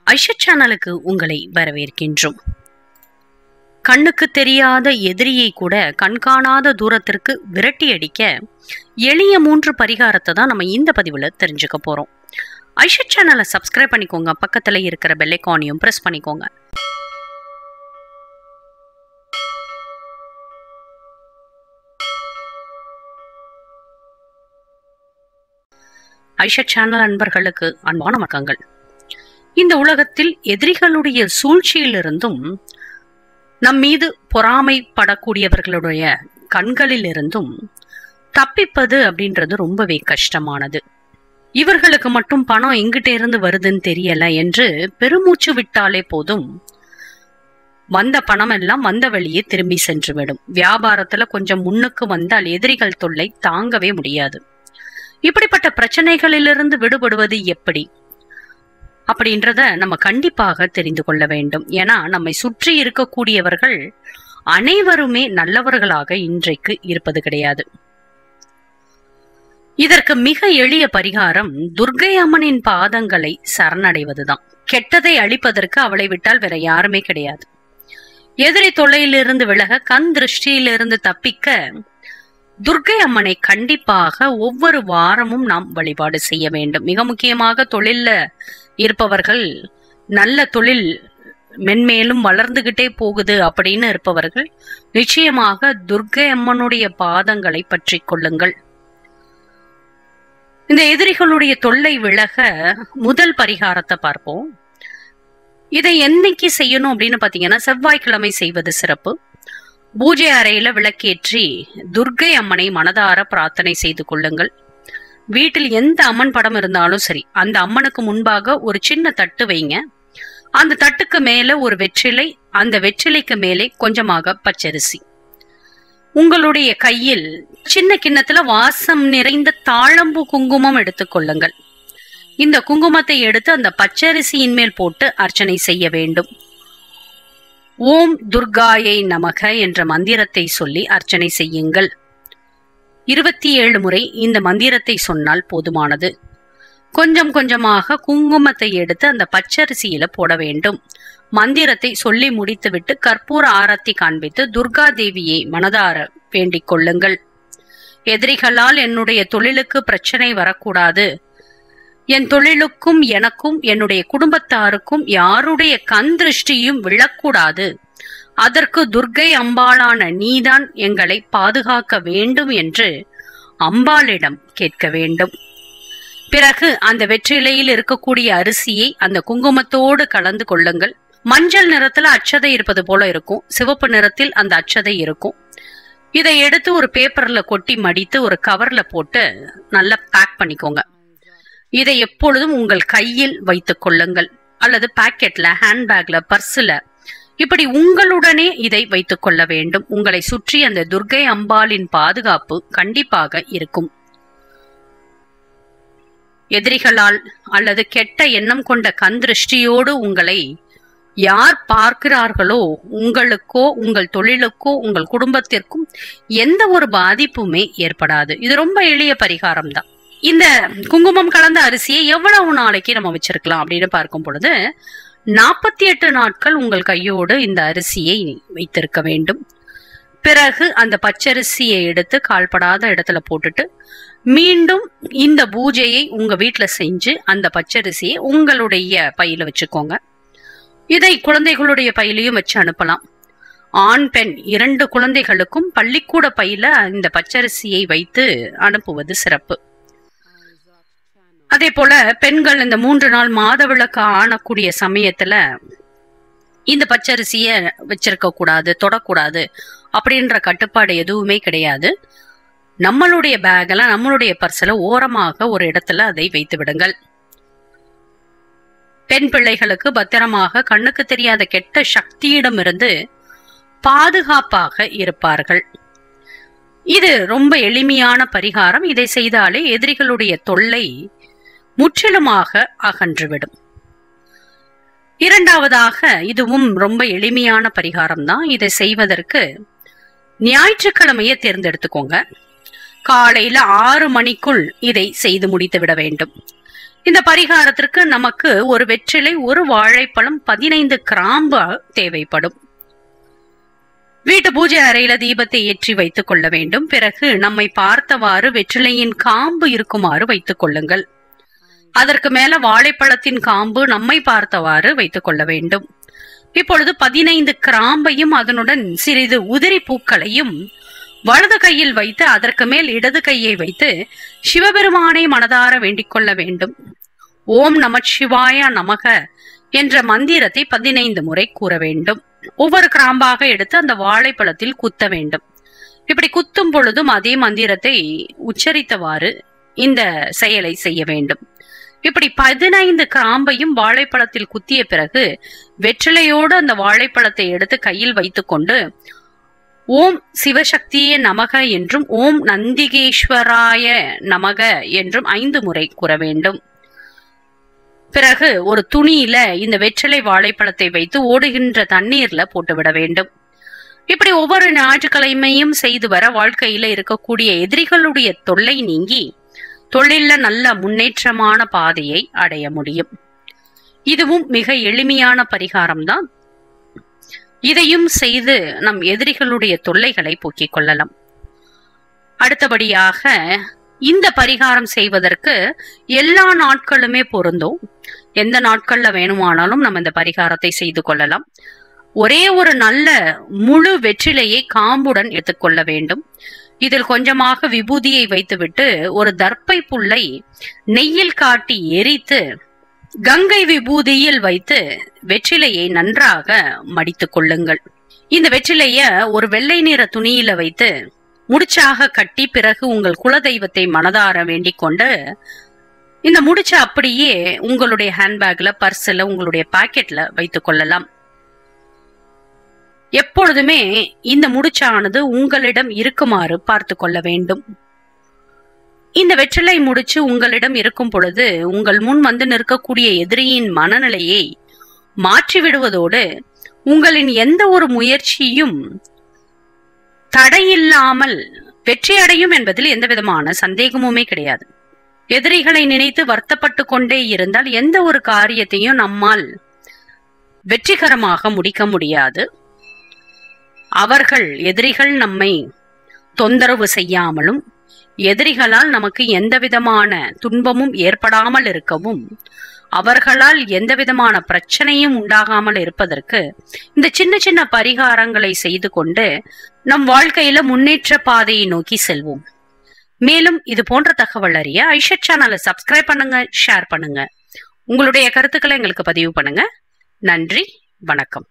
ஐஷா சேனலுக்கு உங்களை வரவேற்கின்றோம். கண்ணுக்கு தெரியாத எதிரியை கூட கண்காணாத தூரத்திற்கு விரட்டி அடிக்க எளிய 3 பரிகாரத்தை தான் நம்ம இந்த பதிவுல தெரிஞ்சுக்க போறோம். ஐஷா சேனலை சப்ஸ்கிரைப் பண்ணிக்கோங்க, பக்கத்துல இருக்கிற பெல் ஐகானையும் பிரஸ் பண்ணிக்கோங்க. ஐஷா சேனல் அன்பர்களுக்கு அன்பான வணக்கங்கள். இந்த உலகத்தில் எதிரிகளுடைய சூழ்ச்சியிலிருந்தும் நம் மீது பொறாமைப்படக்கூடியவர்களுடைய கண்களில் இருந்தும் தப்பிப்பது அப்படின்றது ரொம்பவே கஷ்டமானது. இவர்களுக்கு மட்டும் பணம் எங்கிட்ட இருந்து வருதுன்னு தெரியல என்று பெருமூச்சு விட்டாலே போதும், வந்த பணம் எல்லாம் வந்த வழியே திரும்பி சென்றுவிடும். வியாபாரத்துல கொஞ்சம் முன்னுக்கு வந்தால் எதிரிகள் தொல்லை தாங்கவே முடியாது. இப்படிப்பட்ட பிரச்சனைகளிலிருந்து விடுபடுவது எப்படி அப்படின்றத நம்ம கண்டிப்பாக தெரிந்து கொள்ள வேண்டும். ஏன்னா நம்மை சுற்றி இருக்கக்கூடியவர்கள் அனைவருமே நல்லவர்களாக இன்றைக்கு இருப்பது கிடையாது. இதற்கு மிக எளிய பரிகாரம் துர்க்கை அம்மனின் பாதங்களை சரணடைவதுதான். கெட்டதை அழிப்பதற்கு அவளை விட்டால் வேற யாருமே கிடையாது. எதிரி தொல்லையிலிருந்து விலக, கண் திருஷ்டியிலிருந்து தப்பிக்க துர்க்கை அம்மனை கண்டிப்பாக ஒவ்வொரு வாரமும் நாம் வழிபாடு செய்ய வேண்டும். மிக முக்கியமாக தொழில்ல இருப்பவர்கள், நல்ல தொழில் மென்மேலும் வளர்ந்துகிட்டே போகுது அப்படின்னு இருப்பவர்கள் நிச்சயமாக துர்க்கை அம்மனுடைய பாதங்களை பற்றி கொள்ளுங்கள். இந்த எதிரிகளுடைய தொல்லை விலக முதல் பரிகாரத்தை பார்ப்போம். இதை என்னைக்கு செய்யணும் அப்படின்னு பாத்தீங்கன்னா, செவ்வாய்க்கிழமை செய்வது சிறப்பு. பூஜை அறையில விளக்கேற்றி துர்க்கை அம்மனை மனதார பிரார்த்தனை செய்து கொள்ளுங்கள். வீட்டில் எந்த அம்மன் படம் இருந்தாலும் சரி, அந்த அம்மனுக்கு முன்பாக ஒரு சின்ன தட்டு வைங்க. அந்த தட்டுக்கு மேல ஒரு வெற்றிலை, அந்த வெற்றிலைக்கு மேலே கொஞ்சமாக பச்சரிசி. உங்களுடைய கையில் சின்ன கிண்ணத்துல வாசம் நிறைந்த தாழம்பூ குங்குமம் எடுத்துக்கொள்ளுங்கள். இந்த குங்குமத்தை எடுத்து அந்த பச்சரிசியின் மேல் போட்டு அர்ச்சனை செய்ய வேண்டும். ஓம் துர்காயை நமக என்ற மந்திரத்தை சொல்லி அர்ச்சனை செய்யுங்கள். 27 முறை இந்த மந்திரத்தை சொன்னால் போதுமானது. கொஞ்சம் கொஞ்சமாக குங்குமத்தை எடுத்து அந்த பச்சரிசியில போட வேண்டும். மந்திரத்தை சொல்லி முடித்துவிட்டு கற்பூர ஆரத்தி காண்பித்து துர்கா தேவியை மனதார வேண்டிக் கொள்ளுங்கள். எதிரிகளால் என்னுடைய தொழிலுக்கு பிரச்சனை வரக்கூடாது, என் தொழிலுக்கும் எனக்கும் என்னுடைய குடும்பத்தாருக்கும் யாருடைய கண் திருஷ்டியும் விழக்கூடாது, அதற்கு துர்க்கை அம்பாளான நீதான் எங்களை பாதுகாக்க வேண்டும் என்று அம்பாளிடம் கேட்க வேண்டும். பிறகு அந்த வெற்றிலையில் இருக்கக்கூடிய அரிசியை அந்த குங்குமத்தோடு கலந்து கொள்ளுங்கள். மஞ்சள் நிறத்துல அச்சதை இருப்பது போல இருக்கும், சிவப்பு நிறத்தில் அந்த அச்சதை இருக்கும். இதை எடுத்து ஒரு பேப்பர்ல கொட்டி மடித்து ஒரு கவர்ல போட்டு நல்லா பேக் பண்ணிக்கோங்க. இதை எப்பொழுதும் உங்கள் கையில் வைத்துக் கொள்ளுங்கள், அல்லது பாக்கெட்ல, ஹேண்ட்பேக்ல, பர்ஸ்ல, இப்படி உங்களுடனே இதை வைத்துக் கொள்ள வேண்டும். உங்களை சுற்றி அந்த துர்க்கை அம்பாளின் பாதுகாப்பு கண்டிப்பாக இருக்கும். எதிரிகளால் அல்லது கெட்ட எண்ணம் கொண்ட கண் திருஷ்டியோடு உங்களை யார் பார்க்கிறார்களோ, உங்களுக்கோ, உங்கள் தொழிலுக்கோ, உங்கள் குடும்பத்திற்கும் எந்த ஒரு பாதிப்புமே ஏற்படாது. இது ரொம்ப எளிய பரிகாரம் தான். இந்த குங்குமம் கலந்த அரிசியை எவ்வளவு நாளைக்கு நம்ம வச்சிருக்கலாம் அப்படின்னு பார்க்கும் பொழுது, 48 நாட்கள் உங்கள் கையோடு இந்த அரிசியை வைத்திருக்க வேண்டும். பிறகு அந்த பச்சரிசியை எடுத்து கால்படாத இடத்துல போட்டுட்டு மீண்டும் இந்த பூஜையை உங்க வீட்டுல செஞ்சு அந்த பச்சரிசியை உங்களுடைய பையில வச்சுக்கோங்க. இதை குழந்தைகளுடைய பையிலையும் வச்சு அனுப்பலாம். ஆண் பெண் 2 குழந்தைகளுக்கும் பள்ளிக்கூட பையில இந்த பச்சரிசியை வைத்து அனுப்புவது சிறப்பு. அதே போல பெண்கள் இந்த 3 நாள் மாதவிலக்கு ஆனக்கூடிய சமயத்துல இந்த பச்சரிசிய வச்சிருக்க கூடாது, தொடக்கூடாது அப்படின்ற கட்டுப்பாடு எதுவுமே கிடையாது. நம்மளுடைய பேக்ல, நம்மளுடைய பர்ஸ்ல ஓரமாக ஒரு இடத்துல அதை வைத்து விடுங்கள். பெண் பிள்ளைகளுக்கு பத்திரமாக கண்ணுக்கு தெரியாத கெட்ட சக்தியிடமிருந்து பாதுகாப்பாக இருப்பார்கள். இது ரொம்ப எளிமையான பரிகாரம். இதை செய்தாலே எதிரிகளுடைய தொல்லை முற்றிலுமாக அகன்றுவிடும். இரண்டாவதாக, இதுவும் ரொம்ப எளிமையான பரிகாரம் தான். இதை செய்வதற்கு ஞாயிற்றுக்கிழமையை தேர்ந்தெடுத்துக்கோங்க. காலையில 6 மணிக்குள் இதை செய்து முடித்து விட வேண்டும். இந்த பரிகாரத்திற்கு நமக்கு ஒரு வெற்றிலை, ஒரு வாழைப்பழம், 15 கிராம்பு தேவைப்படும். வீட்டு பூஜை அறையில தீபத்தை ஏற்றி வைத்துக் கொள்ள வேண்டும். பிறகு நம்மை பார்த்தவாறு வெற்றிலையின் காம்பு இருக்குமாறு வைத்துக் கொள்ளுங்கள். அதற்கு மேல வாழைப்பழத்தின் காம்பு நம்மை பார்த்தவாறு வைத்துக் கொள்ள வேண்டும். இப்பொழுது 15 கிராம்பையும் அதனுடன் சிறிது உதிரி பூக்களையும் வலது கையில் வைத்து அதற்கு மேல் இடது கையை வைத்து சிவபெருமானை மனதார வேண்டிக் கொள்ள வேண்டும். ஓம் நமச்சிவாய நமக என்ற மந்திரத்தை 15 முறை கூற வேண்டும். ஒவ்வொரு கிராம்பாக எடுத்து அந்த வாழைப்பழத்தில் குத்த வேண்டும். இப்படி குத்தும் பொழுதும் அதே மந்திரத்தை உச்சரித்தவாறு இந்த செயலை செய்ய வேண்டும். இப்படி 15 கிராம்பையும் வாழைப்பழத்தில் குத்திய பிறகு வெற்றிலையோடு அந்த வாழைப்பழத்தை எடுத்து கையில் வைத்துக்கொண்டு ஓம் சிவசக்தியே நமக என்றும் ஓம் நந்திகேஸ்வராய நமக என்றும் 5 முறை கூற வேண்டும். பிறகு ஒரு துணியில இந்த வெற்றிலை வாழைப்பழத்தை வைத்து ஓடுகின்ற தண்ணீர்ல போட்டுவிட வேண்டும். இப்படி ஒவ்வொரு ஞாயிற்றுக்கிழமையும் செய்து வர வாழ்க்கையில இருக்கக்கூடிய எதிரிகளுடைய தொல்லை நீங்கி தொழில நல்ல முன்னேற்றமான பாதையை அடைய முடியும். இதுவும் மிக எளிமையான பரிகாரம் தான். இதையும் செய்து நம் எதிரிகளுடைய தொல்லைகளை போக்கிக் கொள்ளலாம். அடுத்தபடியாக இந்த பரிகாரம் செய்வதற்கு எல்லா நாட்களுமே பொருந்தும். எந்த நாட்கள்ல வேணுமானாலும் நம்ம இந்த பரிகாரத்தை செய்து கொள்ளலாம். ஒரே ஒரு நல்ல முழு வெற்றிலையை காம்புடன் எடுத்துக்கொள்ள வேண்டும். இதில் கொஞ்சமாக விபூதியை வைத்துவிட்டு ஒரு தர்ப்பை புல்லை நெய்யில் காட்டி எரித்து கங்கை விபூதியில் வைத்து வெற்றிலையை நன்றாக மடித்துக் கொள்ளுங்கள். இந்த வெற்றிலைய ஒரு வெள்ளை நிற துணியில வைத்து முடிச்சாக கட்டி பிறகு உங்கள் குலதெய்வத்தை மனதார வேண்டிக் கொண்டு இந்த முடிச்ச அப்படியே உங்களுடைய ஹேண்ட்பேக்ல, பர்ஸ்ல, உங்களுடைய பாக்கெட்ல வைத்துக் கொள்ளலாம். எப்பொழுதுமே இந்த முடிச்சானது உங்களிடம் இருக்குமாறு பார்த்து கொள்ள வேண்டும். இந்த வெற்றிலை முடிச்சு உங்களிடம் இருக்கும் பொழுது உங்கள் முன் வந்து நிற்கக்கூடிய எதிரியின் மனநிலையை மாற்றிவிடுவதோடு உங்களின் எந்த ஒரு முயற்சியும் தடையில்லாமல் வெற்றி அடையும் என்பதில் எந்த விதமான சந்தேகமுமே கிடையாது. எதிரிகளை நினைத்து வருத்தப்பட்டு கொண்டே இருந்தால் எந்த ஒரு காரியத்தையும் நம்மால் வெற்றிகரமாக முடிக்க முடியாது. எதிரிகள் நம்மை தொந்தரவு செய்யாமலும் எதிரிகளால் நமக்கு எந்த விதமான துன்பமும் ஏற்படாமல் இருக்கவும் அவர்களால் எந்த விதமான பிரச்சனையும் உண்டாகாமல் இருப்பதற்கு இந்த சின்ன சின்ன பரிகாரங்களை செய்து கொண்டு நம் வாழ்க்கையில முன்னேற்ற பாதையை நோக்கி செல்வோம். மேலும் இது போன்ற தகவல் அறிய ஐஷத் சேனலை சப்ஸ்கிரைப் பண்ணுங்க, ஷேர் பண்ணுங்க, உங்களுடைய கருத்துக்களை எங்களுக்கு பதிவு பண்ணுங்க. நன்றி, வணக்கம்.